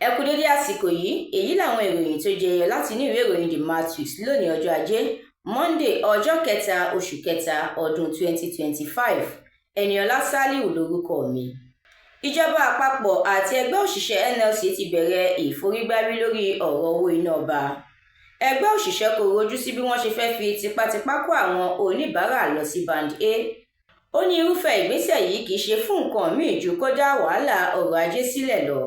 Ẹ kú dédé àsìkò yìí, èyí làwọn ìròyìn tó jẹyọ láti inú ìwé ìròyìn The Matrix lónìí ọjọ́ Ajé, Monday ọjọ́ kẹta oṣù kẹta ọdún 2025. Ẹniọlá Sálíù lórúkọ mi. Ìjọba àpapọ̀ àti ẹgbẹ́ òṣìṣẹ́ NLC ti bẹ̀rẹ̀ ìforígbárí lórí ọ̀rọ̀ owó iná ọba. Ẹgbẹ́ òṣìṣẹ́ kò rojú sí bí wọ́n ṣe fẹ́ fi tipátipá kó àwọn oníbàárà lọ sí Band A. Ó ní irúfẹ́ ìgbésẹ̀ yìí kì í ṣe fún nǹkan míì ju kó dá wàhálà ọrọ̀ ajé sílẹ̀ lọ.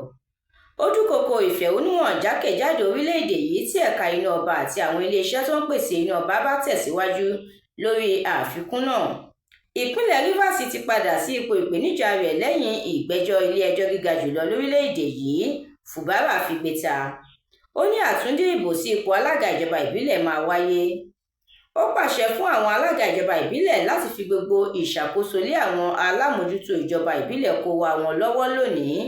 Ó dúnkòokò ìfẹ̀hónúhàn jákèjádò orílẹ̀-èdè yìí tí ẹ̀ka iná ọba àti àwọn iléeṣẹ́ tó ń pèsè iná ọba bá tẹ̀síwájú lórí àfikún náà. Ìpínlẹ̀ Rivers ti padà sí ipò ìpèníjà rẹ̀ lẹ́yìn ìgbẹ́jọ́ ilé-ẹjọ́ gíga jùlọ lórílẹ̀-èdè yìí Fubara fi gbé ta. Ó ní àtúndì ìbò sí ipò alága ìjọba ìbílẹ̀ máa wáyé. Ó pàṣẹ fún àwọn alága ìjọba ìbílẹ̀ láti fi gbogbo ìṣàkóso lé àwọn alámòjútó ìjọba ìbílẹ̀ kó wa wọn lọ́wọ́ lónìí.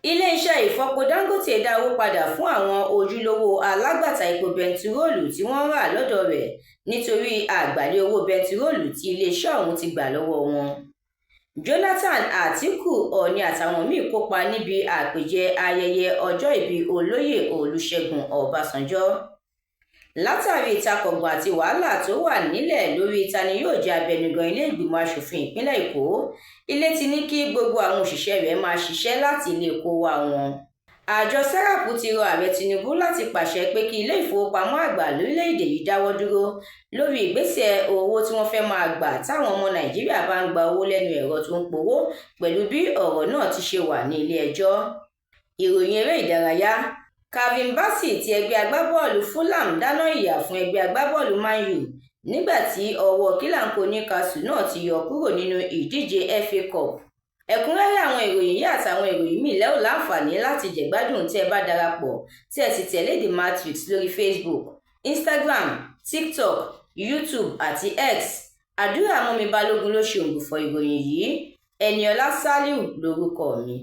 Ilé-iṣẹ́ ìfọpo Dangote dá owó padà fún àwọn ojúlówó alágbàtà epo bẹntiróòlù tí wọ́n rà lọ́dọ̀ rẹ̀ nítorí àgbàlé owó bẹntiróòlù tí iléeṣẹ́ ọ̀hún ti gbà lọ́wọ́ wọn. Jonathan Atiku Ọọ̀ni àtàwọn míì kópa níbi àpèjẹ ayẹyẹ ọjọ́ ìbí olóyè Olúṣẹ́gun Ọbásanjọ́. Látàrí ìtakọ̀gbọ̀n àti wàhálà tó wà nílẹ̀ lórí tani yóò jẹ́ abẹnugan ilé ìgbìmọ̀ asòfin ìpínlẹ̀ Èkó, ilé ti ní kí gbogbo àwọn òṣìṣẹ́ rẹ̀ máa ṣiṣẹ́ láti ilé kó wá wọn. Àjọ SERAP ti rọ ààrẹ Tinubu láti pàṣẹ pé kí ilé ìfowópamọ́ àgbà lórílẹ̀-èdè yìí dáwọ́ dúró lórí ìgbésẹ̀ owó tí wọ́n fẹ́ máa gbà táwọn ọmọ Nàìjíríà bá ń gba owó lẹ́nu ẹ̀rọ tó ń powó pẹ̀lú bí ọ̀rọ̀ náà ti ṣe wà ní ilé ẹjọ́. Ìròyìn eré ìdárayá. Calvin Bassey ti ẹgbẹ́ agbábọ́ọ̀lù Fulham dáná ìyà fún ẹgbẹ́ agbábọ́ọ̀lù Man U nígbà tí ọwọ́ kílàńkó Newcastle náà ti yọ kúrò nínú ìdíje FA Cup. Ẹ̀kúnrẹ́rẹ́ àwọn ìròyìn yìí àtàwọn ìròyìn míì lẹ́ ò láǹfààní láti jẹ̀gbádùn tí ẹ bá darapọ̀ tí ẹ sì tẹ̀lé The Matrix lórí Facebook, Instagram, TikTok, YouTube àti X. Àdúrà Mọ́mi Balógun ló ṣe òǹgbùfọ̀ ìròyìn yìí. Ẹniọlá Sálíù lórúkọ mi.